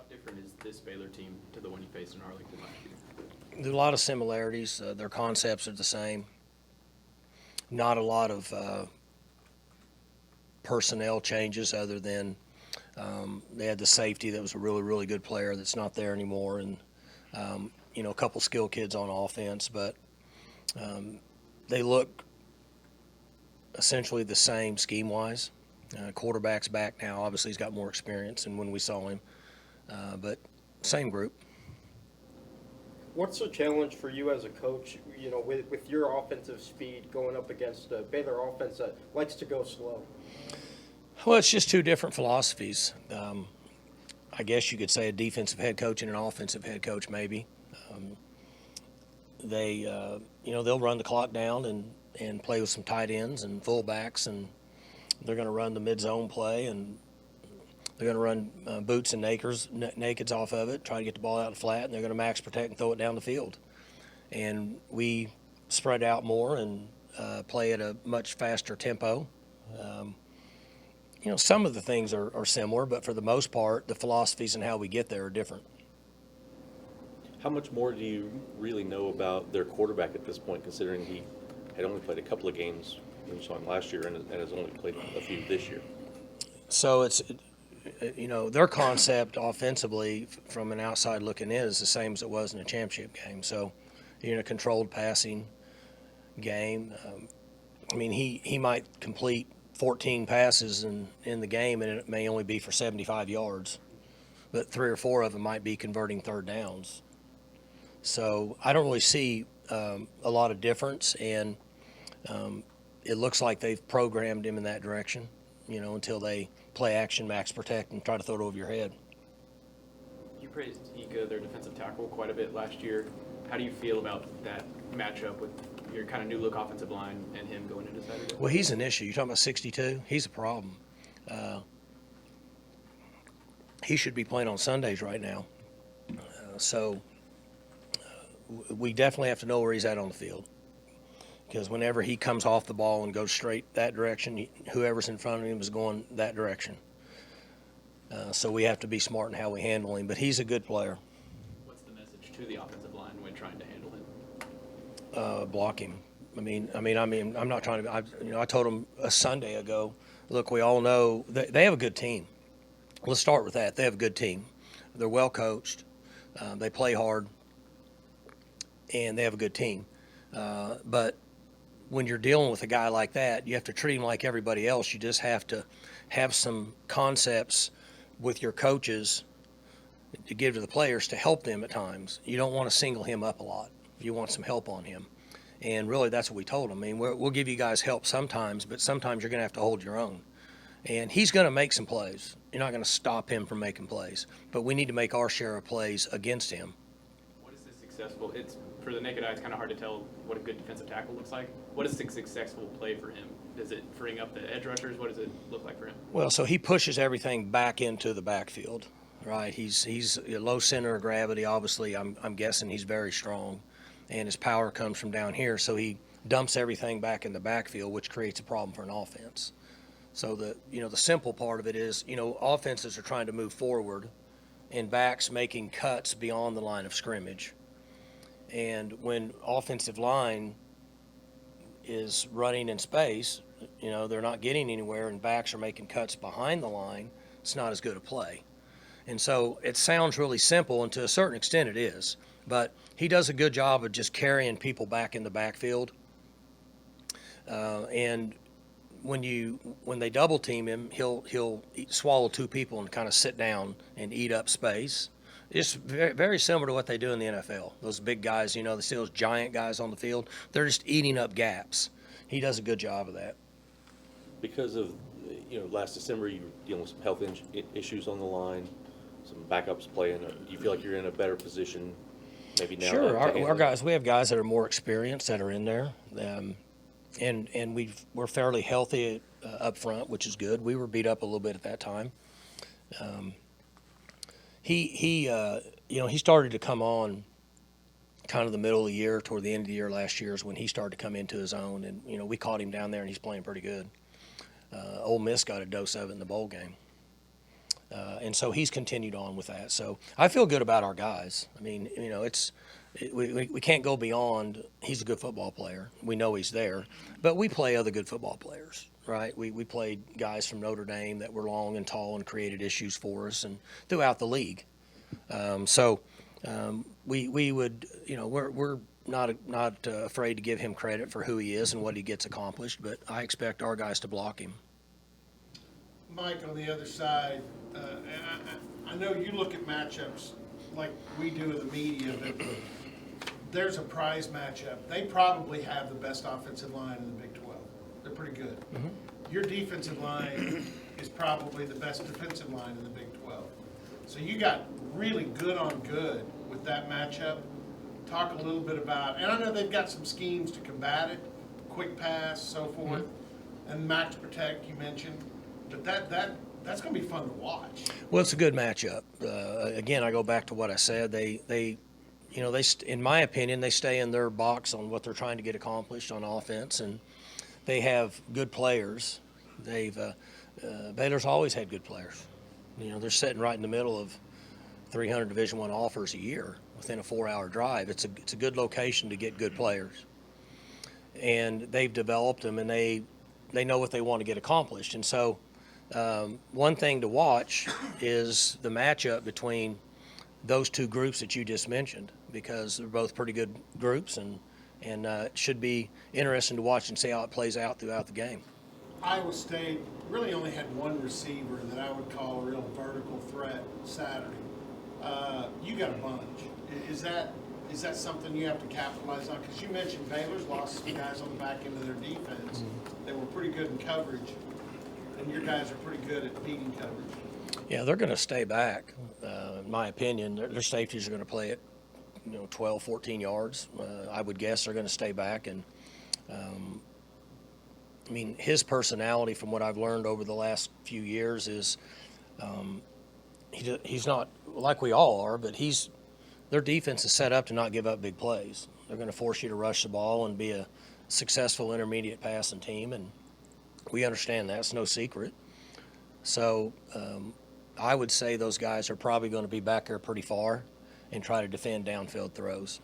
different is this Baylor team to the one you faced in Arlington last year? There's a lot of similarities. Their concepts are the same. Not a lot of personnel changes other than they had the safety that was a really, really good player that's not there anymore, and a couple skilled kids on offense, but they look essentially the same scheme-wise. Quarterback's back now. Obviously, he's got more experience than when we saw him, but same group. What's the challenge for you as a coach, with your offensive speed going up against a Baylor offense that likes to go slow? Well, it's just two different philosophies. I guess you could say a defensive head coach and an offensive head coach, maybe. They'll run the clock down and play with some tight ends and fullbacks, and they're going to run the mid-zone play, and they're going to run boots and nakeds off of it, try to get the ball out of the flat, and they're going to max protect and throw it down the field. And we spread out more and play at a much faster tempo. Some of the things are similar, but for the most part, the philosophies and how we get there are different. How much more do you really know about their quarterback at this point, considering he had only played a couple of games when you saw him last year and has only played a few this year? So it's, their concept offensively from an outside looking in is the same as it was in a championship game. So you're in a controlled passing game. He might complete 14 passes in the game, and it may only be for 75 yards, but 3 or 4 of them might be converting third downs. So I don't really see a lot of difference, and it looks like they've programmed him in that direction, until they play action, max protect, and try to throw it over your head. You praised Ika, their defensive tackle, quite a bit last year. How do you feel about that matchup with your kind of new look offensive line and him going into Saturday? Well, he's an issue. You're talking about 62? He's a problem. He should be playing on Sundays right now. So we definitely have to know where he's at on the field, because whenever he comes off the ball and goes straight that direction, whoever's in front of him is going that direction. So we have to be smart in how we handle him. But he's a good player. What's the message to the offensive line when trying to handle him? Block him. I'm not trying to. I told him a Sunday ago. Look, we all know they have a good team. Let's start with that. They have a good team. They're well coached. They play hard, and they have a good team. But when you're dealing with a guy like that, you have to treat him like everybody else. You just have to have some concepts with your coaches to give to the players to help them at times. You don't want to single him up a lot. You want some help on him. And really, that's what we told him. We'll give you guys help sometimes, but sometimes you're going to have to hold your own. And he's going to make some plays. You're not going to stop him from making plays. But we need to make our share of plays against him. What is this successful? It's, for the naked eye, it's kind of hard to tell what a good defensive tackle looks like. What is a successful play for him? Does it freeing up the edge rushers? What does it look like for him? Well, so he pushes everything back into the backfield, right? He's a low center of gravity. Obviously, I'm guessing he's very strong, and his power comes from down here. So he dumps everything back in the backfield, which creates a problem for an offense. So the simple part of it is, offenses are trying to move forward, and backs making cuts beyond the line of scrimmage. And when offensive line is running in space, they're not getting anywhere, and backs are making cuts behind the line, it's not as good a play. And so it sounds really simple, and to a certain extent it is. But he does a good job of just carrying people back in the backfield. And when they double team him, he'll swallow 2 people and kind of sit down and eat up space. It's very, very similar to what they do in the NFL. Those big guys, they see those giant guys on the field. They're just eating up gaps. He does a good job of that. Because of, last December you were dealing with some health issues on the line, some backups playing. Do you feel like you're in a better position maybe now? Sure. Our guys, we have guys that are more experienced that are in there. And we're fairly healthy up front, which is good. We were beat up a little bit at that time. He started to come on kind of the middle of the year, toward the end of the year last year is when he started to come into his own. And, we caught him down there, and he's playing pretty good. Ole Miss got a dose of it in the bowl game. And so he's continued on with that. So I feel good about our guys. I mean, we can't go beyond he's a good football player. We know he's there. But we play other good football players, right? We played guys from Notre Dame that were long and tall and created issues for us and throughout the league. We would, we're not afraid to give him credit for who he is and what he gets accomplished, but I expect our guys to block him. Mike, on the other side, I know you look at matchups like we do in the media, but there's a prize matchup. They probably have the best offensive line in the Big 12. They're pretty good. Mm-hmm. Your defensive line is probably the best defensive line in the Big 12. So you got really good on good with that matchup. Talk a little bit about, and I know they've got some schemes to combat it, quick pass, so forth, and max protect you mentioned, but that's going to be fun to watch. Well, it's a good matchup. Again, I go back to what I said. In my opinion, they stay in their box on what they're trying to get accomplished on offense, and they have good players. Baylor's always had good players. They're sitting right in the middle of 300 Division I offers a year within a 4-hour drive. It's a good location to get good players, and they've developed them, and they know what they want to get accomplished. And so, one thing to watch is the matchup between those two groups that you just mentioned, because they're both pretty good groups, and it should be interesting to watch and see how it plays out throughout the game. Iowa State really only had one receiver that I would call a real vertical threat Saturday. You got a bunch. Is that something you have to capitalize on? Because you mentioned Baylor's lost some guys on the back end of their defense that were pretty good in coverage, and your guys are pretty good at beating coverage. Yeah, they're going to stay back. In my opinion, their safeties are going to play it, 12, 14 yards. I would guess they're going to stay back. And, his personality, from what I've learned over the last few years, is he's not like we all are, but their defense is set up to not give up big plays. They're going to force you to rush the ball and be a successful intermediate passing team, and we understand that. It's no secret. So I would say those guys are probably going to be back there pretty far and try to defend downfield throws.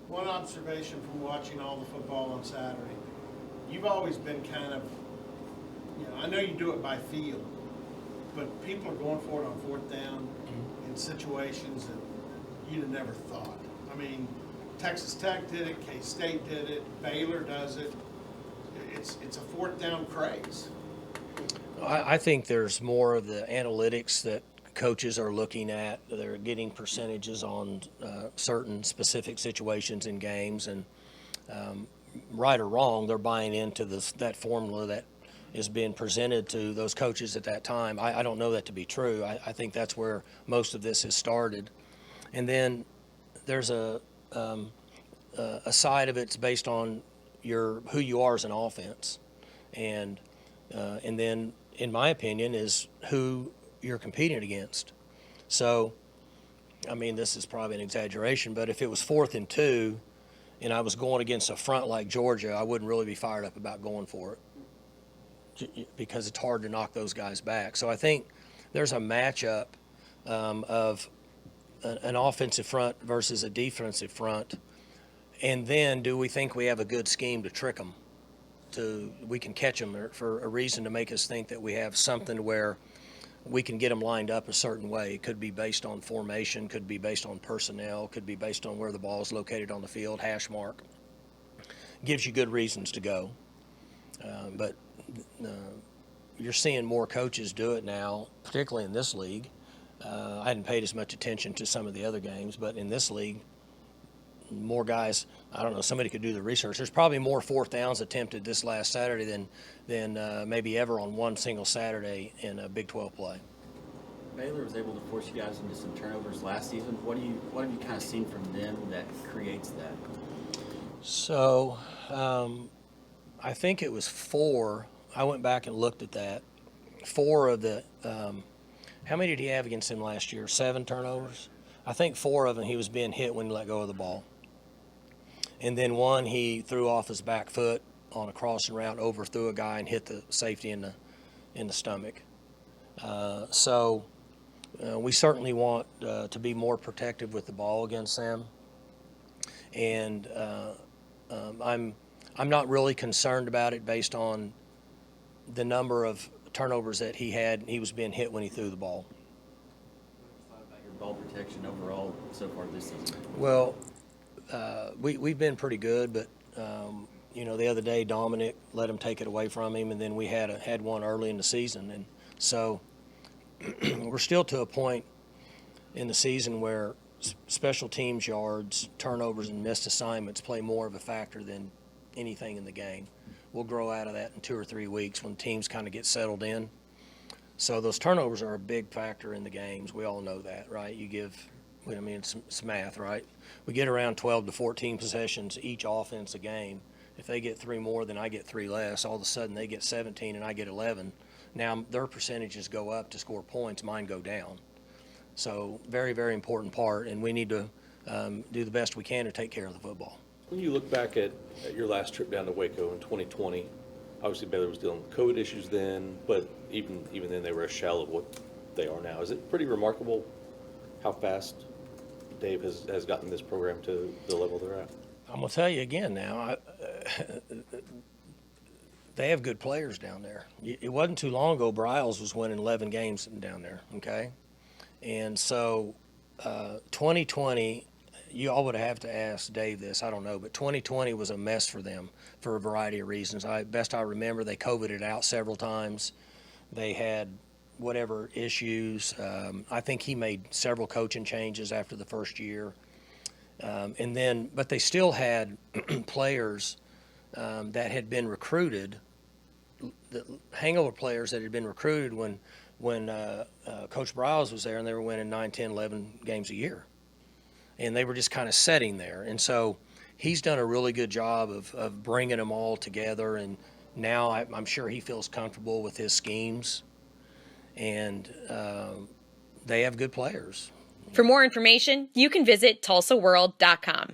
One observation from watching all the football on Saturday, you've always been kind of, I know you do it by feel, but people are going for it on fourth down in situations that you'd have never thought. Texas Tech did it, K-State did it, Baylor does it. It's a fourth down craze. I think there's more of the analytics that coaches are looking at. They're getting percentages on certain specific situations in games, and right or wrong, they're buying into that formula that is being presented to those coaches at that time. I don't know that to be true. I think that's where most of this has started. And then there's a side of it's based on who you are as an offense, and then, in my opinion, is who you're competing against. So, this is probably an exaggeration, but if it was 4th and 2 and I was going against a front like Georgia, I wouldn't really be fired up about going for it, because it's hard to knock those guys back. So I think there's a matchup of an offensive front versus a defensive front. And then, do we think we have a good scheme to trick them? We can catch them for a reason to make us think that we have something where we can get them lined up a certain way. It could be based on formation, could be based on personnel, could be based on where the ball is located on the field, hash mark. Gives you good reasons to go. But you're seeing more coaches do it now, particularly in this league. I hadn't paid as much attention to some of the other games, but in this league, more guys, I don't know, somebody could do the research. There's probably more fourth downs attempted this last Saturday than maybe ever on one single Saturday in a Big 12 play. Baylor was able to force you guys into some turnovers last season. What have you kind of seen from them that creates that? So I think it was 4. I went back and looked at that. 4 of the how many did he have against him last year? 7 turnovers? I think 4 of them he was being hit when he let go of the ball. And then 1 he threw off his back foot on a crossing route, overthrew a guy and hit the safety in the stomach. So we certainly want to be more protective with the ball against them. And I'm not really concerned about it based on the number of turnovers that he had. He was being hit when he threw the ball. What about your ball protection overall so far this season? Well, we've been pretty good, but the other day Dominic let him take it away from him, and then we had one early in the season, and so we're still to a point in the season where special teams yards, turnovers, and missed assignments play more of a factor than anything in the game. We'll grow out of that in 2 or 3 weeks when teams kind of get settled in. So those turnovers are a big factor in the games. We all know that, right? It's math, right? We get around 12 to 14 possessions each offense a game. If they get 3 more than I get 3 less, all of a sudden they get 17 and I get 11. Now their percentages go up to score points, mine go down. So very, very important part, and we need to do the best we can to take care of the football. When you look back at your last trip down to Waco in 2020, obviously Baylor was dealing with COVID issues then, but even then they were a shell of what they are now. Is it pretty remarkable how fast Dave has gotten this program to the level they're at? I'm going to tell you again now, they have good players down there. It wasn't too long ago Bryles was winning 11 games down there, okay? And so 2020, you all would have to ask Dave this, I don't know, but 2020 was a mess for them for a variety of reasons. Best I remember, they COVIDed out several times. They had whatever issues. I think he made several coaching changes after the first year. But they still had players that had been recruited, the hangover players that had been recruited when Coach Bryles was there, and they were winning 9, 10, 11 games a year. And they were just kind of sitting there. And so he's done a really good job of bringing them all together. And now I'm sure he feels comfortable with his schemes. And they have good players. For more information, you can visit tulsaworld.com.